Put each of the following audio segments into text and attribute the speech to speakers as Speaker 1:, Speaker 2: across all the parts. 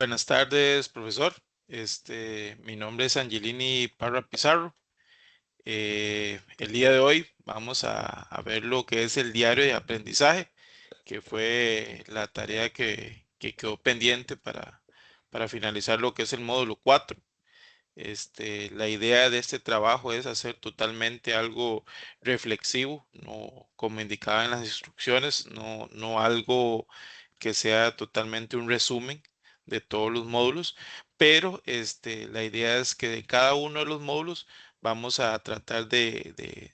Speaker 1: Buenas tardes, profesor. Mi nombre es Angelini Parra Pizarro. El día de hoy vamos a ver lo que es el diario de aprendizaje, que fue la tarea que quedó pendiente para finalizar lo que es el módulo 4. La idea de este trabajo es hacer totalmente algo reflexivo, no como indicaba en las instrucciones, no algo que sea totalmente un resumen de todos los módulos, pero la idea es que de cada uno de los módulos vamos a tratar de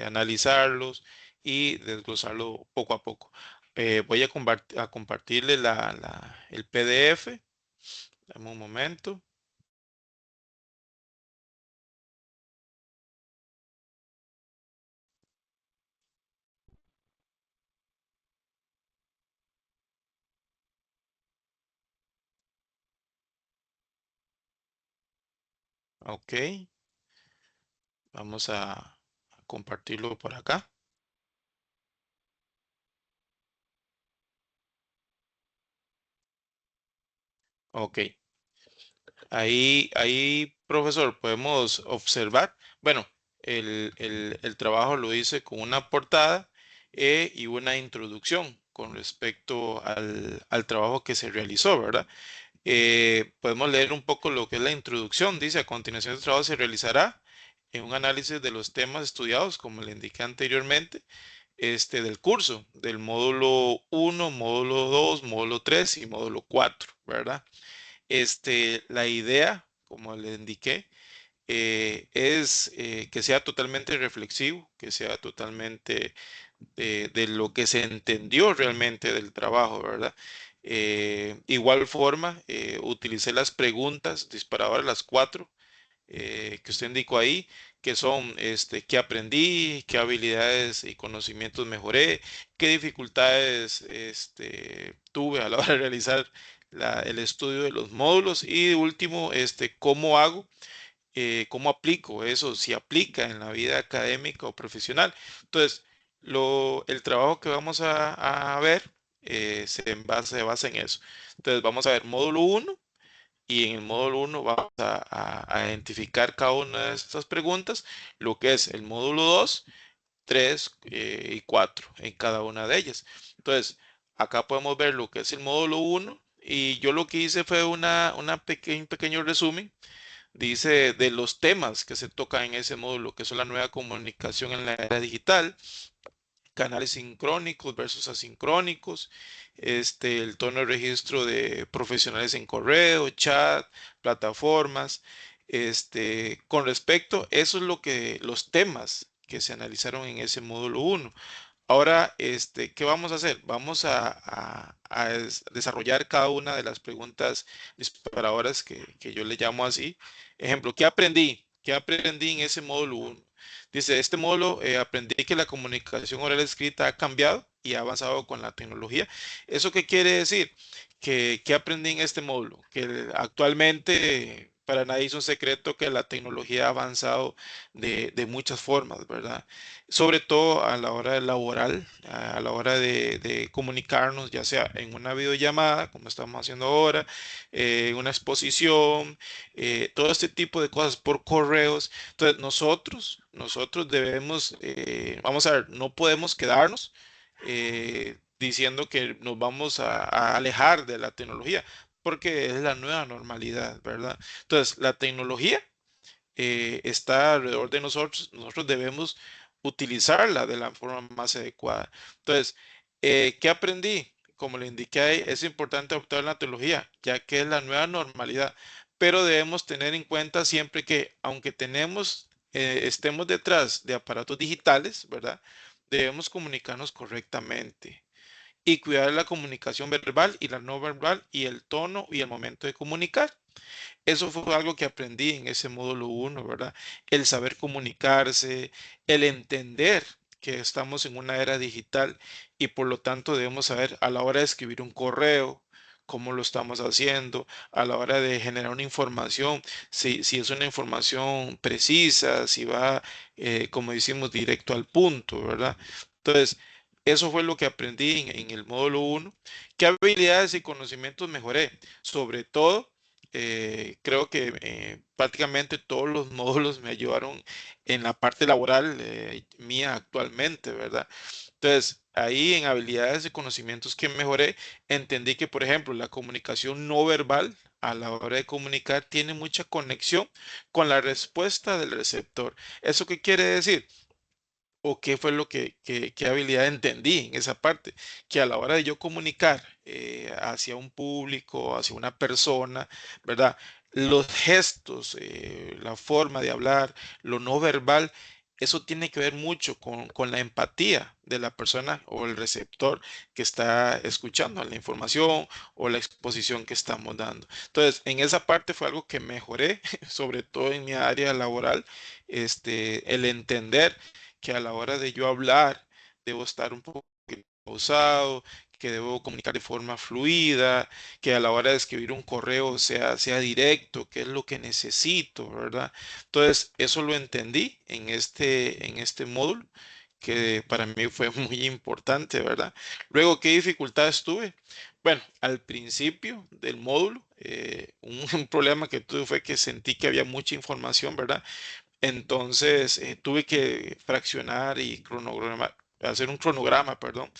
Speaker 1: analizarlos y desglosarlo poco a poco. Voy a compartirle el PDF. Dame un momento. Ok. Vamos a compartirlo por acá. Ok. Ahí, profesor, podemos observar. Bueno, el trabajo lo hice con una portada y una introducción con respecto al trabajo que se realizó, ¿verdad? Podemos leer un poco lo que es la introducción. Dice, a continuación del trabajo se realizará en un análisis de los temas estudiados, como le indiqué anteriormente, del curso, del módulo 1, módulo 2, módulo 3 y módulo 4, ¿verdad? La idea, como le indiqué, es que sea totalmente reflexivo, que sea totalmente de lo que se entendió realmente del trabajo, ¿verdad? Igual forma, utilicé las preguntas disparadoras, las cuatro, que usted indicó ahí, que son qué aprendí, qué habilidades y conocimientos mejoré, qué dificultades tuve a la hora de realizar el estudio de los módulos y de último, cómo hago, cómo aplico eso, si aplica en la vida académica o profesional. Entonces, el trabajo que vamos a ver se basa en eso. Entonces, vamos a ver módulo uno y en el módulo uno vamos a identificar cada una de estas preguntas, lo que es el módulo 2, 3 y 4 en cada una de ellas. Entonces, acá podemos ver lo que es el módulo uno y yo lo que hice fue un pequeño resumen. Dice de los temas que se tocan en ese módulo, que son la nueva comunicación en la era digital, canales sincrónicos versus asincrónicos, el tono de registro de profesionales en correo, chat, plataformas, con respecto, eso es lo que los temas que se analizaron en ese módulo uno. Ahora, ¿qué vamos a hacer? Vamos a desarrollar cada una de las preguntas disparadoras que yo le llamo así. Ejemplo, ¿qué aprendí? ¿Qué aprendí en ese módulo uno? Dice, este módulo aprendí que la comunicación oral escrita ha cambiado y ha avanzado con la tecnología. ¿Eso qué quiere decir? ¿Qué aprendí en este módulo? Que actualmente para nadie es un secreto que la tecnología ha avanzado de muchas formas, ¿verdad? Sobre todo a la hora laboral, a la hora de comunicarnos, ya sea en una videollamada, como estamos haciendo ahora, en una exposición, todo este tipo de cosas por correos. Entonces, nosotros debemos, vamos a ver, no podemos quedarnos diciendo que nos vamos a alejar de la tecnología, porque es la nueva normalidad, ¿verdad? Entonces, la tecnología está alrededor de nosotros, nosotros debemos utilizarla de la forma más adecuada. Entonces, ¿qué aprendí? Como le indiqué ahí, es importante adoptar la tecnología, ya que es la nueva normalidad, pero debemos tener en cuenta siempre que, aunque estemos detrás de aparatos digitales, ¿verdad? Debemos comunicarnos correctamente y cuidar la comunicación verbal y la no verbal y el tono y el momento de comunicar. Eso fue algo que aprendí en ese módulo uno, ¿verdad? El saber comunicarse, el entender que estamos en una era digital y por lo tanto debemos saber a la hora de escribir un correo, cómo lo estamos haciendo, a la hora de generar una información, si es una información precisa, si va, como decimos, directo al punto, ¿verdad? Entonces, Eso fue lo que aprendí en el módulo uno. ¿Qué habilidades y conocimientos mejoré? Sobre todo, creo que prácticamente todos los módulos me ayudaron en la parte laboral mía actualmente, ¿verdad? Entonces, ahí en habilidades y conocimientos que mejoré, entendí que, por ejemplo, la comunicación no verbal a la hora de comunicar tiene mucha conexión con la respuesta del receptor. ¿Eso qué quiere decir? ¿O qué fue lo qué habilidad entendí en esa parte? Que a la hora de yo comunicar hacia un público, hacia una persona, ¿verdad? Los gestos, la forma de hablar, lo no verbal, eso tiene que ver mucho con la empatía de la persona o el receptor que está escuchando la información o la exposición que estamos dando. Entonces, en esa parte fue algo que mejoré, sobre todo en mi área laboral, el entender que a la hora de yo hablar debo estar un poco pausado, que debo comunicar de forma fluida, que a la hora de escribir un correo sea directo, que es lo que necesito, ¿verdad? Entonces, eso lo entendí en este módulo, que para mí fue muy importante, ¿verdad? Luego, ¿qué dificultades tuve? Bueno, al principio del módulo, un problema que tuve fue que sentí que había mucha información, ¿verdad? Entonces tuve que fraccionar y hacer un cronograma, perdón,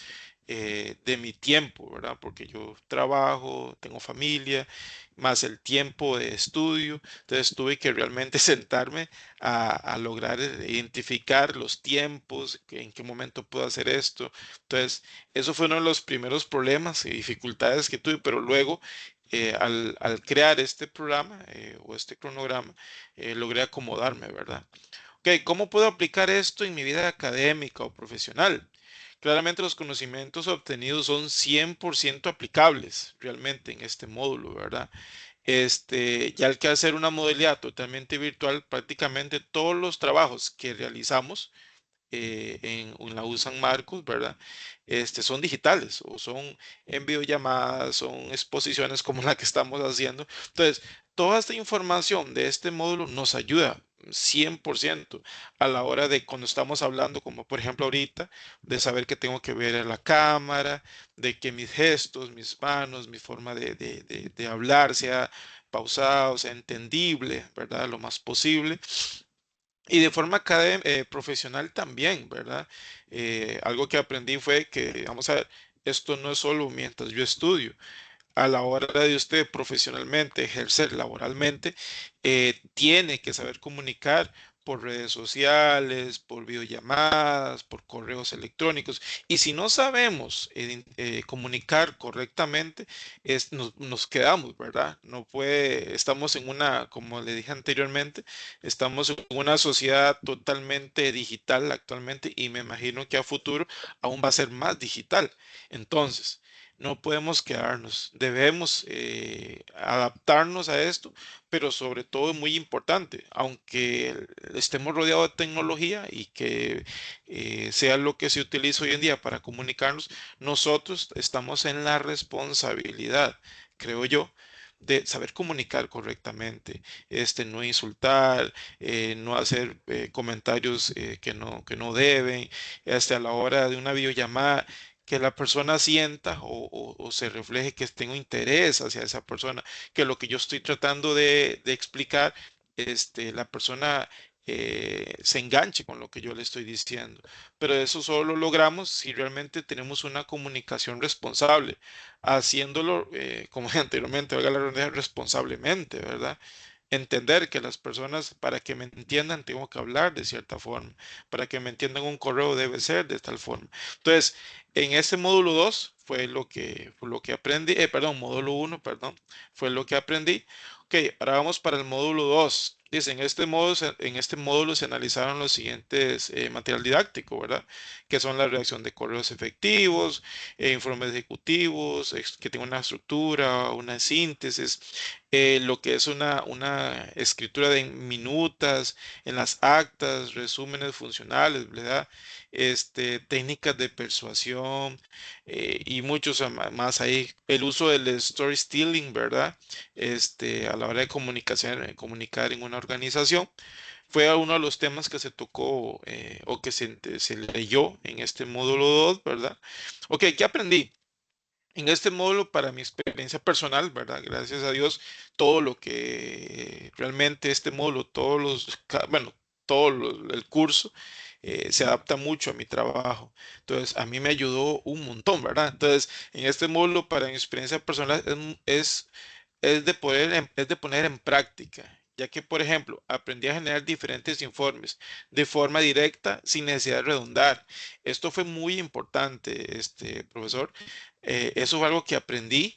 Speaker 1: de mi tiempo, ¿verdad? Porque yo trabajo, tengo familia, más el tiempo de estudio. Entonces tuve que realmente sentarme a lograr identificar los tiempos, en qué momento puedo hacer esto. Entonces, eso fue uno de los primeros problemas y dificultades que tuve, pero luego, al crear este programa o este cronograma, logré acomodarme, ¿verdad? Ok, ¿cómo puedo aplicar esto en mi vida académica o profesional? Claramente los conocimientos obtenidos son 100% aplicables realmente en este módulo, ¿verdad? Ya al que hacer una modalidad totalmente virtual, prácticamente todos los trabajos que realizamos en la U San Marcos, ¿verdad? Son digitales o son en videollamadas, son exposiciones como la que estamos haciendo. Entonces, toda esta información de este módulo nos ayuda 100% a la hora de cuando estamos hablando, como por ejemplo ahorita, de saber que tengo que ver a la cámara, de que mis gestos, mis manos, mi forma de hablar sea pausado, sea entendible, ¿verdad? Lo más posible. Y de forma profesional también, ¿verdad? Algo que aprendí fue que, vamos a ver, esto no es solo mientras yo estudio. A la hora de usted profesionalmente ejercer laboralmente, tiene que saber comunicar por redes sociales, por videollamadas, por correos electrónicos. Y si no sabemos comunicar correctamente, nos quedamos, ¿verdad? No puede, estamos en una, como le dije anteriormente, estamos en una sociedad totalmente digital actualmente y me imagino que a futuro aún va a ser más digital. Entonces, no podemos quedarnos, debemos adaptarnos a esto, pero sobre todo es muy importante, aunque estemos rodeados de tecnología y que sea lo que se utiliza hoy en día para comunicarnos, nosotros estamos en la responsabilidad, creo yo, de saber comunicar correctamente, no insultar, no hacer comentarios que no deben, a la hora de una videollamada que la persona sienta o se refleje que tengo interés hacia esa persona, que lo que yo estoy tratando de explicar, la persona se enganche con lo que yo le estoy diciendo. Pero eso solo lo logramos si realmente tenemos una comunicación responsable, haciéndolo, como anteriormente, valga la redundancia, responsablemente, ¿verdad? Entender que las personas, para que me entiendan, tengo que hablar de cierta forma. Para que me entiendan, un correo debe ser de tal forma. Entonces, en este módulo 2 fue lo que aprendí, perdón, módulo uno, perdón, fue lo que aprendí. Ok, ahora vamos para el módulo 2. Dice, en este módulo se analizaron los siguientes material didáctico, ¿verdad? Que son la redacción de correos efectivos, informes ejecutivos, que tenga una estructura, una síntesis, lo que es una escritura de minutas en las actas, resúmenes funcionales, ¿verdad? Técnicas de persuasión y muchos más ahí. El uso del story stealing, ¿verdad? A la hora de comunicación, comunicar en una organización. fue uno de los temas que se tocó o que se leyó en este módulo 2, ¿verdad? Ok, ¿qué aprendí? En este módulo, para mi experiencia personal, ¿verdad? Gracias a Dios, todo lo que realmente este módulo, bueno, el curso se adapta mucho a mi trabajo. Entonces, a mí me ayudó un montón, ¿verdad? Entonces, en este módulo, para mi experiencia personal, es de poner en práctica, ya que, por ejemplo, aprendí a generar diferentes informes de forma directa sin necesidad de redundar. Esto fue muy importante, profesor. Eso fue algo que aprendí.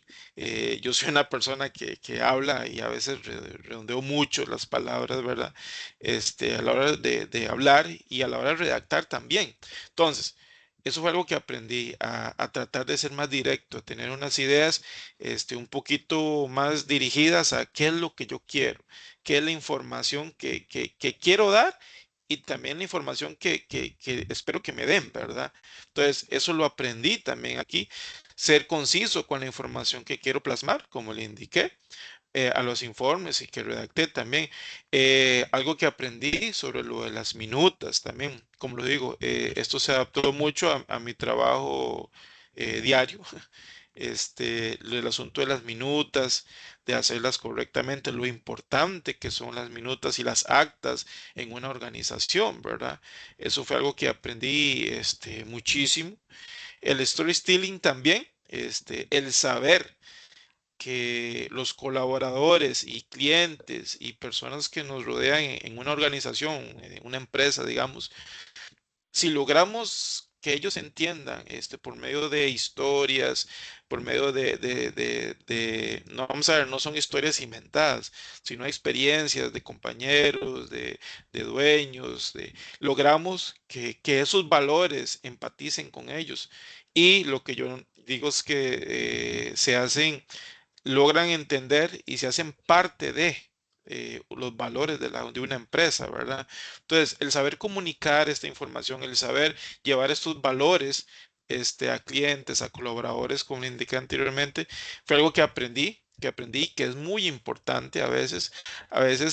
Speaker 1: Yo soy una persona que habla y a veces redondeo mucho las palabras, ¿verdad? A la hora de hablar y a la hora de redactar también. Entonces, eso fue algo que aprendí a tratar de ser más directo, a tener unas ideas un poquito más dirigidas a qué es lo que yo quiero, qué es la información que quiero dar y también la información que espero que me den, ¿verdad? Entonces, eso lo aprendí también aquí, ser conciso con la información que quiero plasmar, como le indiqué. A los informes y que redacté también. Algo que aprendí sobre lo de las minutas también, como lo digo, esto se adaptó mucho a mi trabajo diario. El asunto de las minutas, de hacerlas correctamente, lo importante que son las minutas y las actas en una organización, ¿verdad? Eso fue algo que aprendí muchísimo. El storytelling también, el saber que los colaboradores y clientes y personas que nos rodean en una organización, en una empresa, digamos, si logramos que ellos entiendan por medio de historias, por medio no vamos a ver, no son historias inventadas, sino experiencias de compañeros, de dueños, logramos que esos valores empaticen con ellos. Y lo que yo digo es que logran entender y se hacen parte de los valores de una empresa, ¿verdad? Entonces, el saber comunicar esta información, el saber llevar estos valores a clientes, a colaboradores, como le indiqué anteriormente, fue algo que aprendí, que es muy importante a veces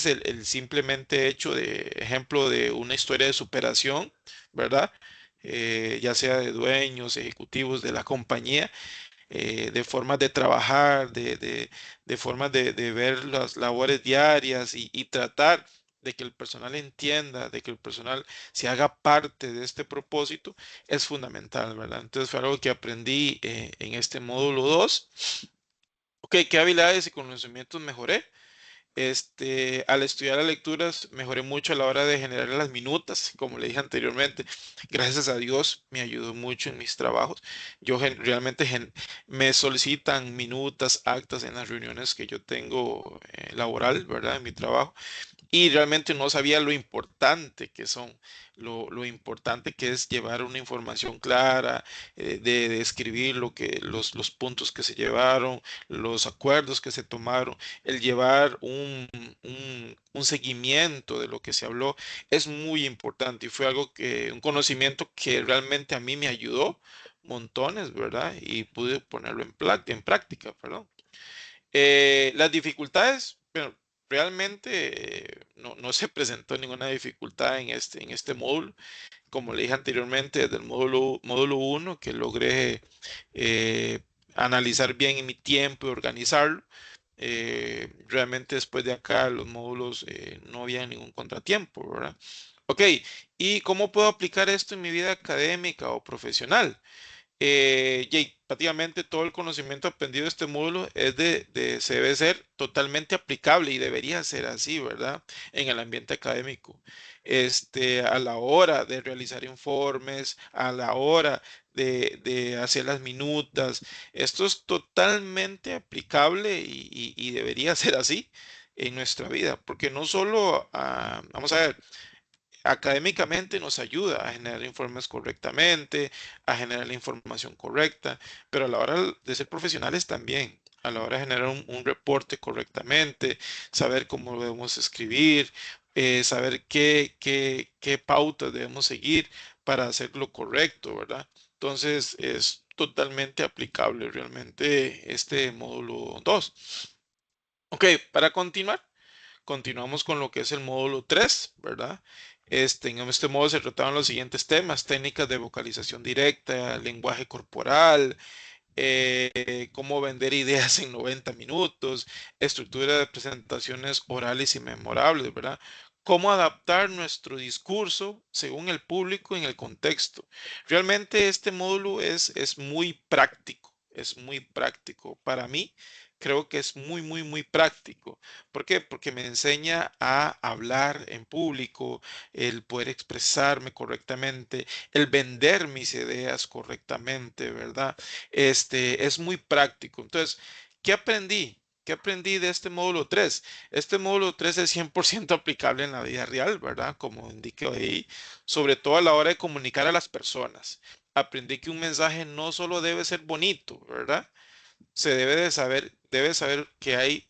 Speaker 1: el simplemente hecho de ejemplo de una historia de superación, ¿verdad? Ya sea de dueños, ejecutivos de la compañía, de formas de trabajar, de formas de ver las labores diarias y tratar de que el personal entienda, de que el personal se haga parte de este propósito, es fundamental, ¿verdad? Entonces fue algo que aprendí en este módulo 2. Ok, ¿qué habilidades y conocimientos mejoré? Al estudiar las lecturas, mejoré mucho a la hora de generar las minutas, como le dije anteriormente. Gracias a Dios me ayudó mucho en mis trabajos. Realmente me solicitan minutas, actas en las reuniones que yo tengo laboral, ¿verdad? En mi trabajo y realmente no sabía lo importante que son, lo importante que es llevar una información clara, de escribir los puntos que se llevaron, los acuerdos que se tomaron, el llevar un seguimiento de lo que se habló es muy importante y fue un conocimiento que realmente a mí me ayudó montones, ¿verdad? Y pude ponerlo en práctica, perdón. Las dificultades, bueno, realmente no se presentó ninguna dificultad en este módulo. Como le dije anteriormente, desde el módulo 1 que logré eh, analizar bien en mi tiempo y organizarlo. Realmente después de acá los módulos no había ningún contratiempo, ¿verdad? Ok, ¿y cómo puedo aplicar esto en mi vida académica o profesional? Y prácticamente todo el conocimiento aprendido de este módulo se debe ser totalmente aplicable y debería ser así, ¿verdad? En el ambiente académico. A la hora de realizar informes, a la hora de hacer las minutas, esto es totalmente aplicable y debería ser así en nuestra vida, porque no solo, vamos a ver, académicamente nos ayuda a generar informes correctamente, a generar la información correcta, pero a la hora de ser profesionales también, a la hora de generar un reporte correctamente, saber cómo lo debemos escribir, saber qué pautas debemos seguir para hacer lo correcto, ¿verdad? Entonces es totalmente aplicable realmente este módulo 2. Ok, para continuar. continuamos con lo que es el módulo 3, ¿verdad? En este módulo se trataban los siguientes temas: técnicas de vocalización directa, lenguaje corporal, cómo vender ideas en 90 minutos, estructura de presentaciones orales y memorables, ¿verdad? Cómo adaptar nuestro discurso según el público en el contexto. Realmente este módulo es muy práctico, es muy práctico. Para mí, creo que es muy, muy, muy práctico. ¿Por qué? Porque me enseña a hablar en público, el poder expresarme correctamente, el vender mis ideas correctamente, ¿verdad? Es muy práctico. Entonces, ¿qué aprendí? ¿Qué aprendí de este módulo 3? Este módulo 3 es 100% aplicable en la vida real, ¿verdad? Como indiqué ahí, sobre todo a la hora de comunicar a las personas. Aprendí que un mensaje no solo debe ser bonito, ¿verdad? Se debe saber que hay,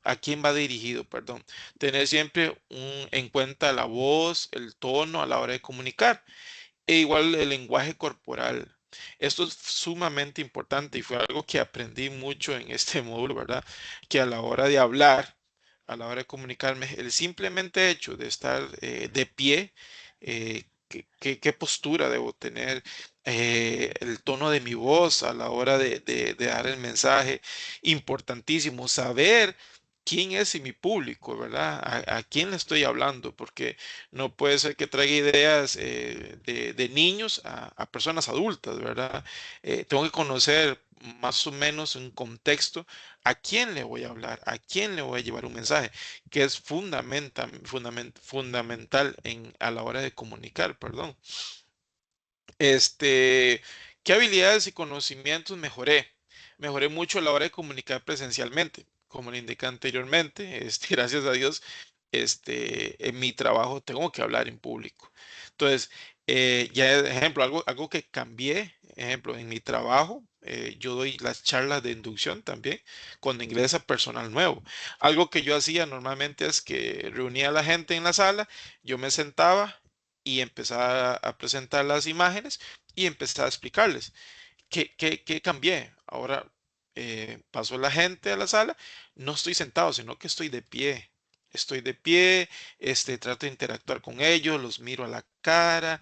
Speaker 1: a quién va dirigido, perdón. Tener siempre en cuenta la voz, el tono a la hora de comunicar. E igual el lenguaje corporal. Esto es sumamente importante y fue algo que aprendí mucho en este módulo, ¿verdad? Que a la hora de hablar, a la hora de comunicarme, el simplemente hecho de estar de pie, qué postura debo tener, el tono de mi voz a la hora de dar el mensaje, importantísimo, saber quién es mi público, ¿verdad? A quién le estoy hablando, porque no puede ser que traiga ideas de niños a personas adultas, ¿verdad? Tengo que conocer más o menos un contexto a quién le voy a hablar, a quién le voy a llevar un mensaje, que es fundamental a la hora de comunicar, perdón. Este, ¿Qué habilidades y conocimientos mejoré? Mejoré mucho a la hora de comunicar presencialmente, como le indiqué anteriormente. Gracias a Dios, en mi trabajo tengo que hablar en público. Entonces, ya, ejemplo, algo que cambié, ejemplo, en mi trabajo, yo doy las charlas de inducción también cuando ingresa personal nuevo. Algo que yo hacía normalmente es que reunía a la gente en la sala, yo me sentaba y empezaba a presentar las imágenes y empezaba a explicarles qué cambié. Ahora pasó la gente a la sala, no estoy sentado, sino que estoy de pie. Estoy de pie, trato de interactuar con ellos, los miro a la cara,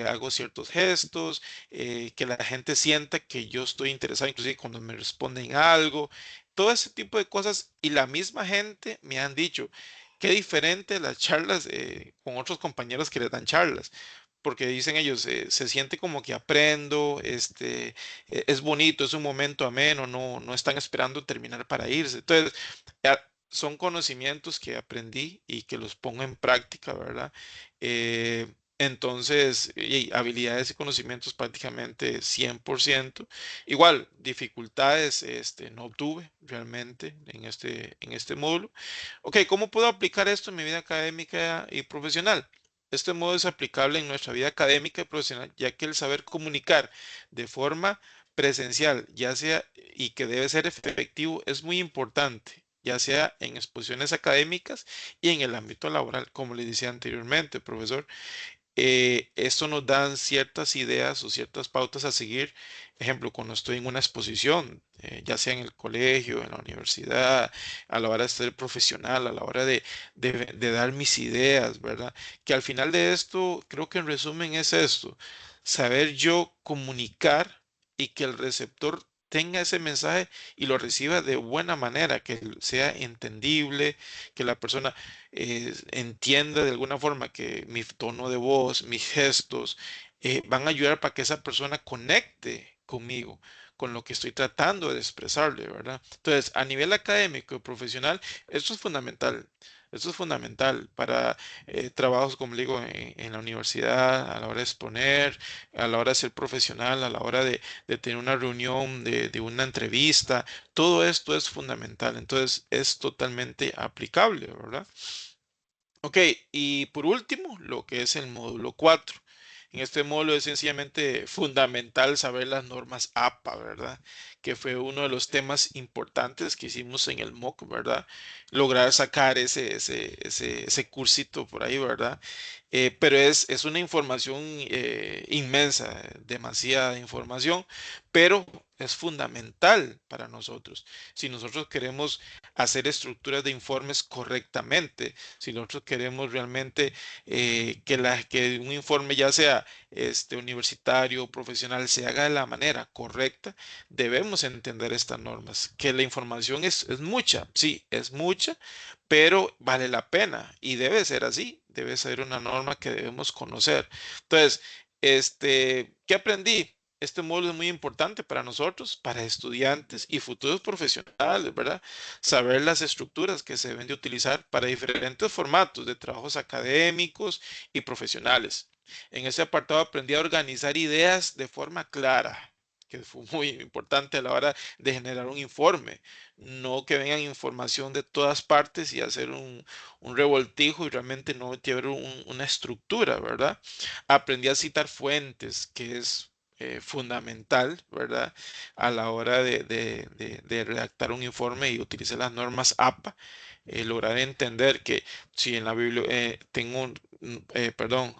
Speaker 1: hago ciertos gestos, que la gente sienta que yo estoy interesado, inclusive cuando me responden algo, todo ese tipo de cosas. Y la misma gente me han dicho, qué diferente las charlas con otros compañeros que les dan charlas, porque dicen ellos, se siente como que aprendo, es bonito, es un momento ameno, no están esperando terminar para irse. Entonces, son conocimientos que aprendí y que los pongo en práctica, ¿verdad? Entonces, y habilidades y conocimientos prácticamente 100%. Igual, dificultades, no obtuve realmente en este módulo. Ok, ¿cómo puedo aplicar esto en mi vida académica y profesional? Este modo es aplicable en nuestra vida académica y profesional, ya que el saber comunicar de forma presencial, ya sea y que debe ser efectivo, es muy importante, ya sea en exposiciones académicas y en el ámbito laboral, como le decía anteriormente, profesor. Esto nos dan ciertas ideas o ciertas pautas a seguir. Ejemplo, cuando estoy en una exposición, ya sea en el colegio, en la universidad, a la hora de ser profesional, a la hora de dar mis ideas, ¿verdad? Que al final de esto, creo que en resumen es esto: saber yo comunicar y que el receptor tenga ese mensaje y lo reciba de buena manera, que sea entendible, que la persona entienda de alguna forma que mi tono de voz, mis gestos, van a ayudar para que esa persona conecte conmigo, con lo que estoy tratando de expresarle, ¿verdad? Entonces, a nivel académico y profesional, esto es fundamental. Esto es fundamental para trabajos, como le digo, en la universidad, a la hora de exponer, a la hora de ser profesional, a la hora de tener una reunión, de una entrevista. Todo esto es fundamental. Entonces, es totalmente aplicable, ¿verdad? Ok, y por último, lo que es el módulo 4. En este módulo es sencillamente fundamental saber las normas APA, ¿verdad? Que fue uno de los temas importantes que hicimos en el MOOC, ¿verdad? Lograr sacar ese cursito por ahí, ¿verdad? Pero es una información inmensa, demasiada información, pero es fundamental para nosotros. Si nosotros queremos hacer estructuras de informes correctamente, si nosotros queremos realmente que un informe ya sea universitario o profesional se haga de la manera correcta, debemos entender estas normas. Que la información es mucha, sí, es mucha, pero vale la pena y debe ser así, debe ser una norma que debemos conocer. Entonces, ¿qué aprendí? Este módulo es muy importante para nosotros, para estudiantes y futuros profesionales, ¿verdad? Saber las estructuras que se deben de utilizar para diferentes formatos de trabajos académicos y profesionales. En este apartado aprendí a organizar ideas de forma clara, que fue muy importante a la hora de generar un informe. No que vengan información de todas partes y hacer un revoltijo y realmente no llevar una estructura, ¿verdad? Aprendí a citar fuentes, que es fundamental, ¿verdad? A la hora de redactar un informe y utilizar las normas APA, lograr entender que si en la Biblia perdón,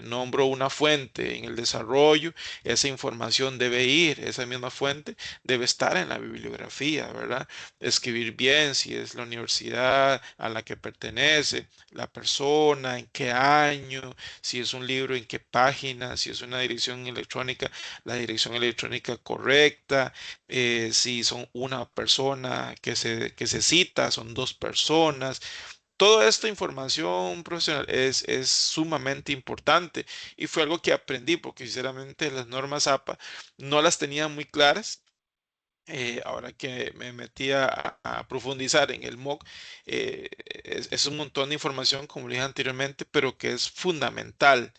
Speaker 1: nombro una fuente en el desarrollo, esa información debe ir, esa misma fuente debe estar en la bibliografía, ¿verdad? Escribir bien si es la universidad a la que pertenece, la persona, en qué año, si es un libro, en qué página, si es una dirección electrónica, la dirección electrónica correcta, si son una persona que se cita, son dos personas. Toda esta información profesional es sumamente importante y fue algo que aprendí porque sinceramente las normas APA no las tenía muy claras. Ahora que me metí a profundizar en el MOOC, es un montón de información, como le dije anteriormente, pero que es fundamental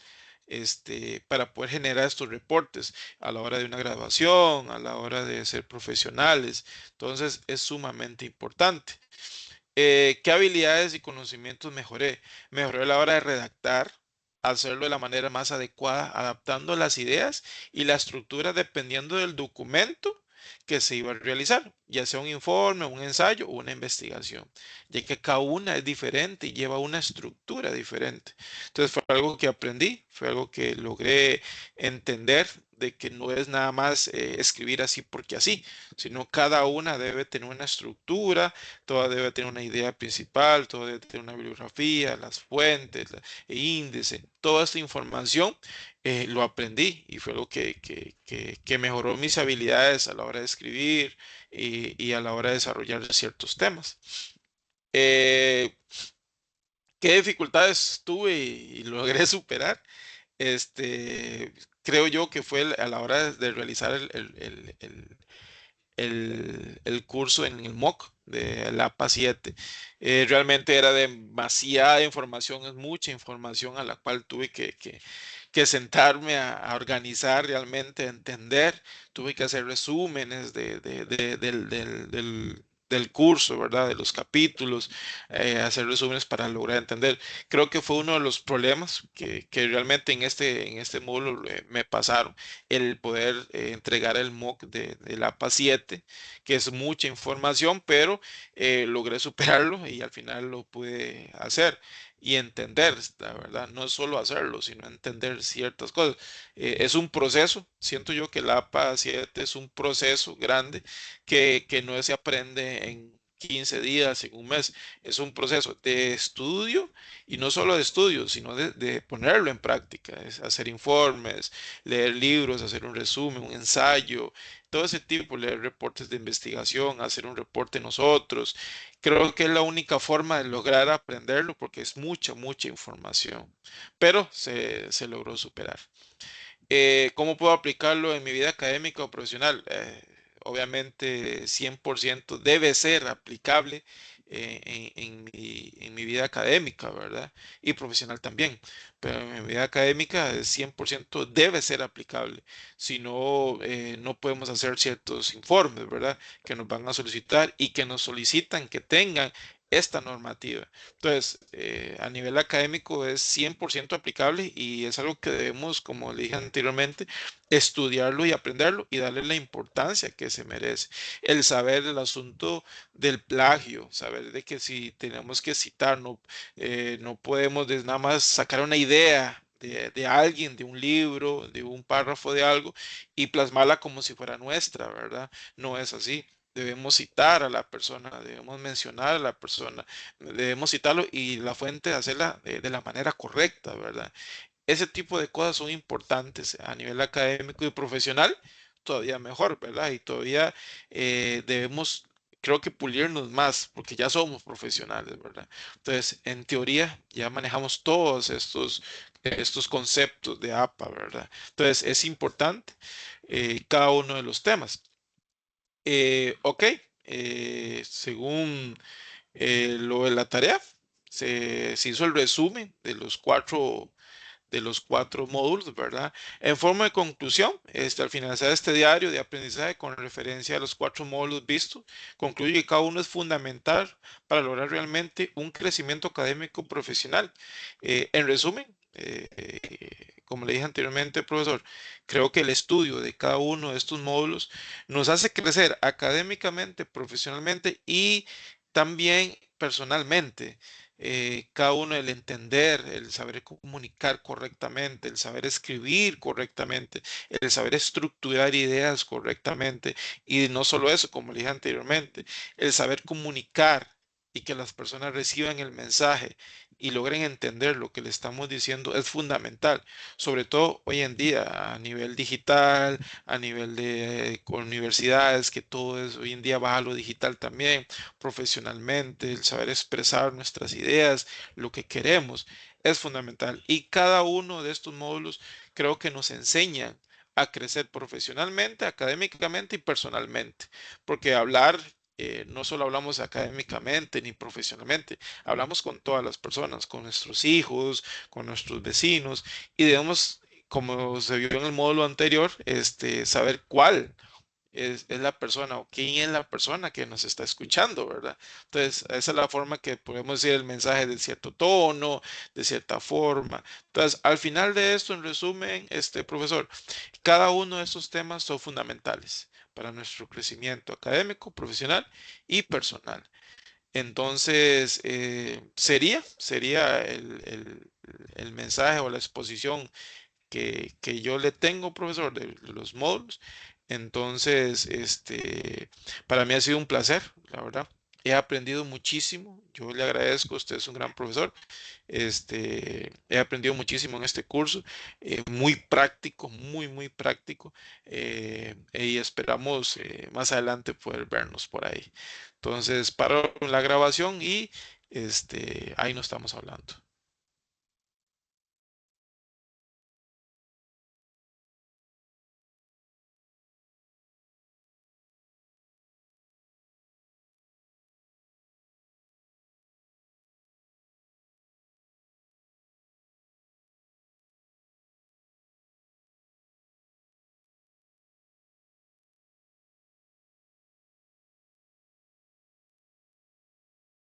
Speaker 1: para poder generar estos reportes a la hora de una graduación, a la hora de ser profesionales. Entonces, es sumamente importante. ¿Qué habilidades y conocimientos mejoré? Mejoré a la hora de redactar, hacerlo de la manera más adecuada, adaptando las ideas y la estructura dependiendo del documento que se iba a realizar, ya sea un informe, un ensayo o una investigación, ya que cada una es diferente y lleva una estructura diferente. Entonces fue algo que aprendí, fue algo que logré entender de que no es nada más escribir así porque así, sino cada una debe tener una estructura, toda debe tener una idea principal, todo debe tener una bibliografía, las fuentes, el índice, toda esta información lo aprendí y fue algo que mejoró mis habilidades a la hora de escribir y a la hora de desarrollar ciertos temas. Eh, ¿Qué dificultades tuve y logré superar? Creo yo que fue a la hora de realizar el curso en el MOOC de la APA 7. Realmente era demasiada información, es mucha información a la cual tuve que sentarme a organizar realmente, a entender. Tuve que hacer resúmenes del curso, ¿verdad? De los capítulos, hacer resúmenes para lograr entender. Creo que fue uno de los problemas que realmente en este módulo me pasaron, el poder entregar el MOOC del APA 7, que es mucha información, pero logré superarlo y al final lo pude hacer y entender, la verdad, no es solo hacerlo, sino entender ciertas cosas. Es un proceso, siento yo que el APA 7 es un proceso grande que no se aprende en 15 días, en un mes, es un proceso de estudio y no solo de estudio, sino de ponerlo en práctica, es hacer informes, leer libros, hacer un resumen, un ensayo, todo ese tipo, leer reportes de investigación, hacer un reporte nosotros. Creo que es la única forma de lograr aprenderlo porque es mucha, mucha información, pero se logró superar. ¿Cómo puedo aplicarlo en mi vida académica o profesional? Obviamente 100% debe ser aplicable en mi vida académica, ¿verdad? Y profesional también. Pero en mi vida académica 100% debe ser aplicable. Si no, no podemos hacer ciertos informes, ¿verdad? Que nos van a solicitar y que nos solicitan que tengan esta normativa. Entonces, a nivel académico es 100% aplicable y es algo que debemos, como le dije anteriormente, estudiarlo y aprenderlo y darle la importancia que se merece. El saber el asunto del plagio, saber de que si tenemos que citar, no podemos nada más sacar una idea de alguien, de un libro, de un párrafo de algo y plasmarla como si fuera nuestra, ¿verdad? No es así. Debemos citar a la persona, debemos mencionar a la persona, debemos citarlo y la fuente hacerla de la manera correcta, ¿verdad? Ese tipo de cosas son importantes a nivel académico y profesional, todavía mejor, ¿verdad? Y todavía debemos, creo que pulirnos más, porque ya somos profesionales, ¿verdad? Entonces, en teoría, ya manejamos todos estos conceptos de APA, ¿verdad? Entonces, es importante cada uno de los temas. Ok, según lo de la tarea, se hizo el resumen de los cuatro módulos, ¿verdad? En forma de conclusión, al finalizar este diario de aprendizaje con referencia a los cuatro módulos vistos, concluye que cada uno es fundamental para lograr realmente un crecimiento académico profesional. En resumen, como le dije anteriormente, profesor, creo que el estudio de cada uno de estos módulos nos hace crecer académicamente, profesionalmente y también personalmente cada uno el entender, el saber comunicar correctamente, el saber escribir correctamente, el saber estructurar ideas correctamente y no solo eso, como le dije anteriormente, el saber comunicar y que las personas reciban el mensaje y logren entender lo que le estamos diciendo es fundamental, sobre todo hoy en día a nivel digital, a nivel de con universidades, que todo es hoy en día va a lo digital también profesionalmente, el saber expresar nuestras ideas, lo que queremos, es fundamental. Y cada uno de estos módulos creo que nos enseñan a crecer profesionalmente, académicamente y personalmente, porque hablar no solo hablamos académicamente ni profesionalmente, hablamos con todas las personas, con nuestros hijos, con nuestros vecinos y debemos, como se vio en el módulo anterior, saber cuál es la persona o quién es la persona que nos está escuchando, ¿verdad? Entonces, esa es la forma que podemos decir el mensaje de cierto tono, de cierta forma. Entonces, al final de esto, en resumen, profesor, cada uno de estos temas son fundamentales para nuestro crecimiento académico, profesional y personal. Entonces, sería el mensaje o la exposición que yo le tengo, profesor, de los módulos. Entonces, para mí ha sido un placer, la verdad. He aprendido muchísimo. Yo le agradezco. Usted es un gran profesor. He aprendido muchísimo en este curso. Muy práctico, muy, muy práctico. Y esperamos más adelante poder vernos por ahí. Entonces, paro la grabación y ahí nos estamos hablando.